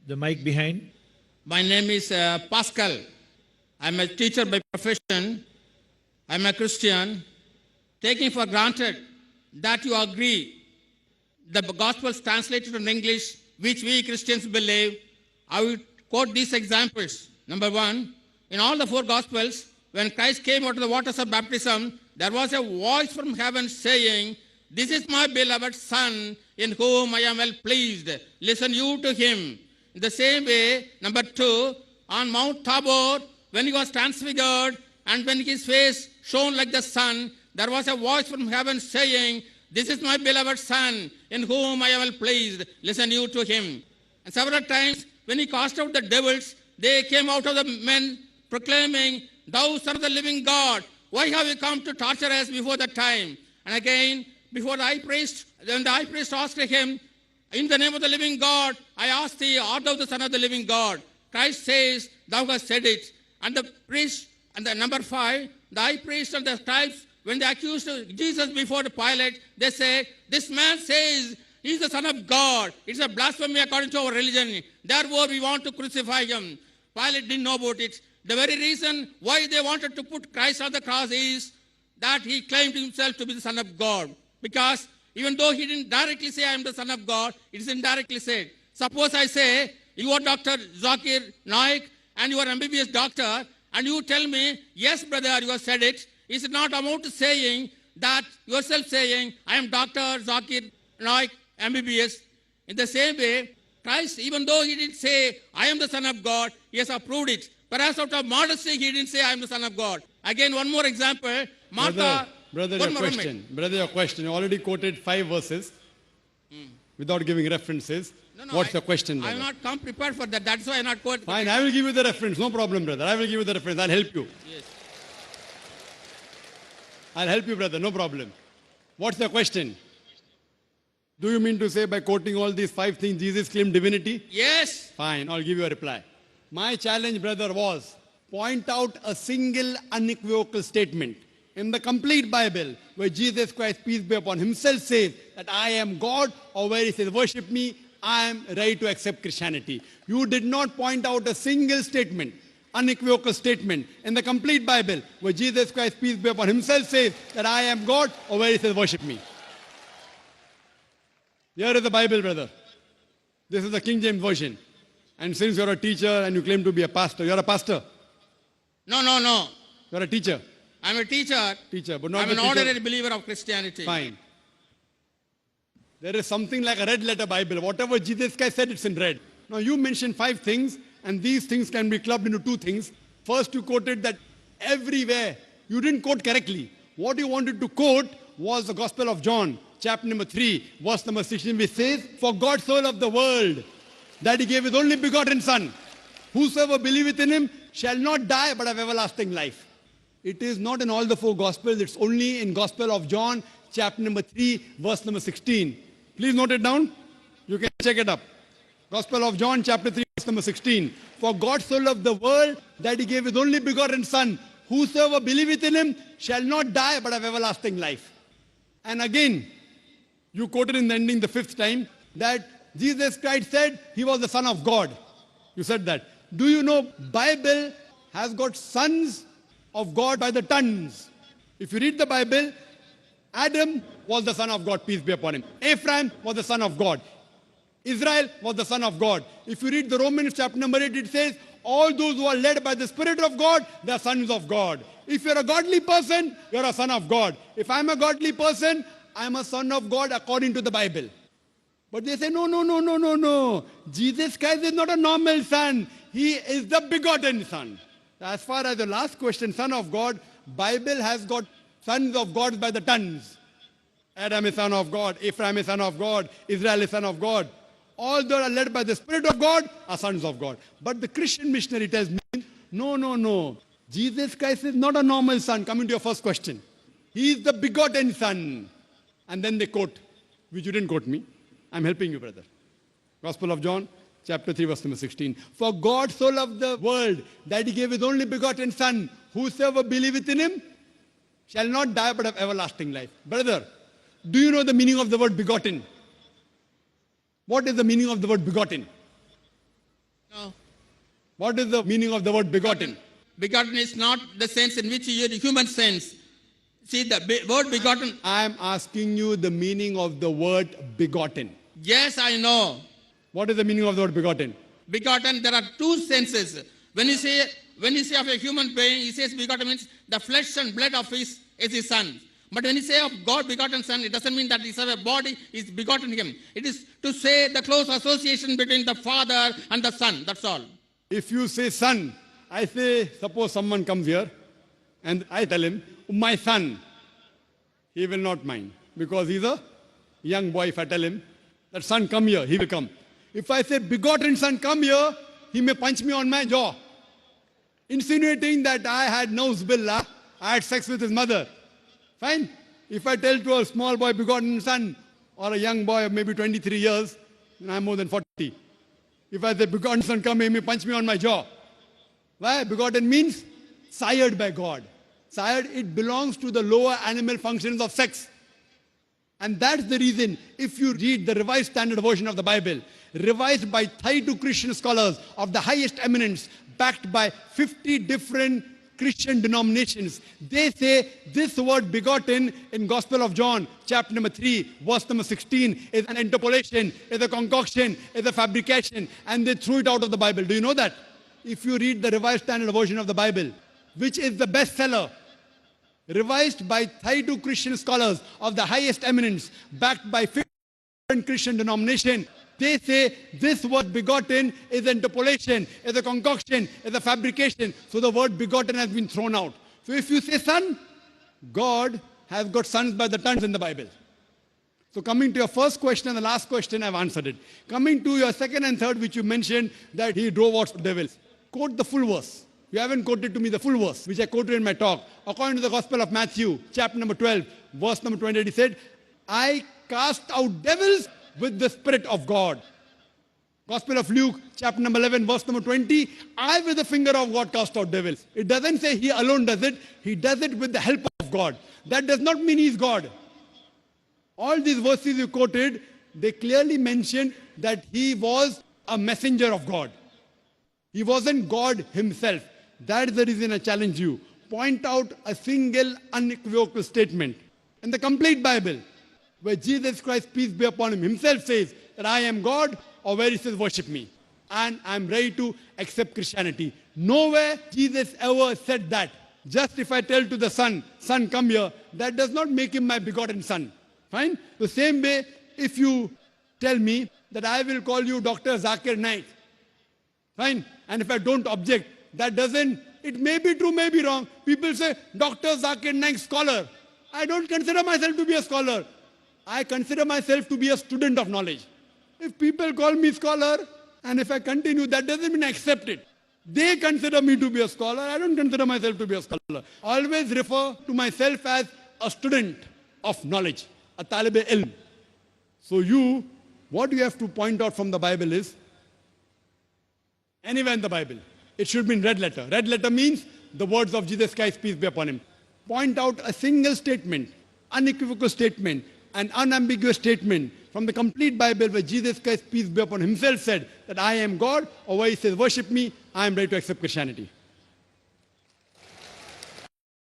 The mic behind. My name is Pascal. I'm a teacher by profession. I'm a Christian. Taking for granted that you agree the Gospels translated in English, which we Christians believe, I will quote these examples. Number one, in all the four Gospels, when Christ came out of the waters of baptism, there was a voice from heaven saying, "This is my beloved Son, in whom I am well pleased. Listen you to him." In the same way, number two, on Mount Tabor, when he was transfigured and when his face shone like the sun, there was a voice from heaven saying, "This is my beloved Son, in whom I am well pleased. Listen you to him." And several times, when he cast out the devils, they came out of the men proclaiming, "Thou Son of the living God, why have you come to torture us before the time?" And again, before the high priest, when the high priest asked him, "In the name of the living God, I ask thee, art thou the Son of the living God?" Christ says, "Thou hast said it." And the priest, and the number five, the high priest and the scribes, when they accused Jesus before Pilate, they say, "This man says he is the Son of God. It's a blasphemy according to our religion. Therefore, we want to crucify him." Pilate didn't know about it. The very reason why they wanted to put Christ on the cross is that he claimed himself to be the Son of God. Because even though he didn't directly say, "I am the Son of God," it is indirectly said. Suppose I say, "You are Dr. Zakir Naik and you are MBBS doctor," and you tell me, "Yes, brother, you have said it." Is it not amount to saying that yourself saying, "I am Dr. Zakir Naik, MBBS." In the same way, Christ, even though he didn't say, "I am the Son of God," he has approved it. Perhaps out of modesty, he didn't say, "I am the Son of God." Again, one more example. Martha. Brother, your question. You already quoted 5 verses without giving references. No, What's your question, I brother? have not come prepared for that. That's why I have not quoted. Fine, I will give you the reference. No problem, brother. I will give you the reference. I'll help you. Yes. I'll help you, brother. No problem. What's the question? Do you mean to say by quoting all these 5 things, Jesus claimed divinity? Yes. Fine, I'll give you a reply. My challenge, brother, was point out a single unequivocal statement in the complete Bible where Jesus Christ, peace be upon him, himself says that I am God, or where he says, "Worship me, I am ready to accept Christianity." You did not point out a single statement, unequivocal statement in the complete Bible where Jesus Christ, peace be upon him, himself says that I am God, or where he says, "Worship me." Here is the Bible, brother. This is the King James Version. And since you're a teacher and you claim to be a pastor, you're a pastor. No. You're a teacher. I'm a teacher. But not I'm the an teacher. ordinary believer of Christianity. Fine. There is something like a red letter Bible. Whatever Jesus Christ said, it's in red. Now you mentioned 5 things, and these things can be clubbed into 2 things. First, you quoted that everywhere. You didn't quote correctly. What you wanted to quote was the Gospel of John, chapter number 3, verse number 16, which says, "For God so loved the world that he gave his only begotten Son. Whosoever believeth in him shall not die but have everlasting life." It is not in all the 4 Gospels. It's only in Gospel of John, chapter number 3, verse number 16. Please note it down. You can check it up. Gospel of John, chapter 3, verse number 16. "For God so loved the world that he gave his only begotten Son. Whosoever believeth in him shall not die but have everlasting life." And again, you quoted in the ending the 5th time that Jesus Christ said he was the Son of God. You said that. Do you know Bible has got sons of God by the tons? If you read the Bible, Adam was the son of God, peace be upon him. Ephraim was the son of God. Israel was the son of God. If you read the Romans chapter number 8, it says, all those who are led by the Spirit of God, they are sons of God. If you're a godly person, you're a son of God. If I'm a godly person, I'm a son of God according to the Bible. But they say, no. Jesus Christ is not a normal son. He is the begotten Son. As far as the last question, Son of God, Bible has got sons of God by the tons. Adam is son of God, Ephraim is son of God, Israel is son of God. All those are led by the Spirit of God are sons of God. But the Christian missionary tells me, no. Jesus Christ is not a normal son. Coming to your first question. He is the begotten Son. And then they quote, which you didn't quote me. I'm helping you, brother. Gospel of John, chapter 3, verse number 16. "For God so loved the world that he gave his only begotten Son. Whosoever believeth in him shall not die but have everlasting life." Brother, do you know the meaning of the word begotten? What is the meaning of the word begotten? No. What is the meaning of the word begotten? Begotten is not the sense in which you use the human sense. See, the word begotten. I am asking you the meaning of the word begotten. Yes, I know. What is the meaning of the word begotten? Begotten, there are two senses. When you say of a human being, he says begotten means the flesh and blood of his son. But when you say of God begotten son, it doesn't mean that his body is begotten him. It is to say the close association between the father and the son. That's all. If you say son, I say, suppose someone comes here and I tell him, my son, he will not mind because he's a young boy. If I tell him that son come here, he will come. If I say begotten son come here, he may punch me on my jaw, insinuating that I had nose billah, I had sex with his mother. Fine. If I tell to a small boy begotten son or a young boy of maybe 23 years, then I'm more than 40. If I say begotten son come here, he may punch me on my jaw. Why? Begotten means sired by God. Sired, it belongs to the lower animal functions of sex. And that's the reason, if you read the Revised Standard Version of the Bible, revised by 32 Christian scholars of the highest eminence, backed by 50 different Christian denominations, they say this word begotten in Gospel of John, chapter number 3, verse number 16, is an interpolation, is a concoction, is a fabrication, and they threw it out of the Bible. Do you know that? If you read the Revised Standard Version of the Bible, which is the bestseller, revised by 32 Christian scholars of the highest eminence, backed by 50 Christian denomination, they say this word begotten is an interpolation, is a concoction, is a fabrication. So the word begotten has been thrown out. So if you say son, God has got sons by the tons in the Bible. So coming to your first question and the last question, I've answered it. Coming to your second and third, which you mentioned, that he drove out devils. Quote the full verse. You haven't quoted to me the full verse, which I quoted in my talk. According to the Gospel of Matthew, chapter number 12, verse number 28, he said, I cast out devils with the Spirit of God. Gospel of Luke, chapter number 11, verse number 20, I with the finger of God cast out devils. It doesn't say he alone does it. He does it with the help of God. That does not mean he's God. All these verses you quoted, they clearly mentioned that he was a messenger of God. He wasn't God himself. That is the reason I challenge you. Point out a single unequivocal statement in the complete Bible where Jesus Christ, peace be upon him, himself says that I am God, or where he says worship me. And I'm ready to accept Christianity. Nowhere Jesus ever said that. Just if I tell to the son, son come here, that does not make him my begotten son. Fine? The same way, if you tell me that I will call you Dr. Zakir Naik, fine? And if I don't object, that doesn't, it may be true, may be wrong. People say, Dr. Zakir Naik, scholar. I don't consider myself to be a scholar. I consider myself to be a student of knowledge. If people call me scholar, and if I continue, that doesn't mean I accept it. They consider me to be a scholar. I don't consider myself to be a scholar. Always refer to myself as a student of knowledge, a talib ilm. So you, what you have to point out from the Bible is, anywhere in the Bible, it should be in red letter. Red letter means the words of Jesus Christ, peace be upon him. Point out a single statement, unequivocal statement, an unambiguous statement from the complete Bible where Jesus Christ, peace be upon him, himself said that I am God, or where he says worship me, I am ready to accept Christianity.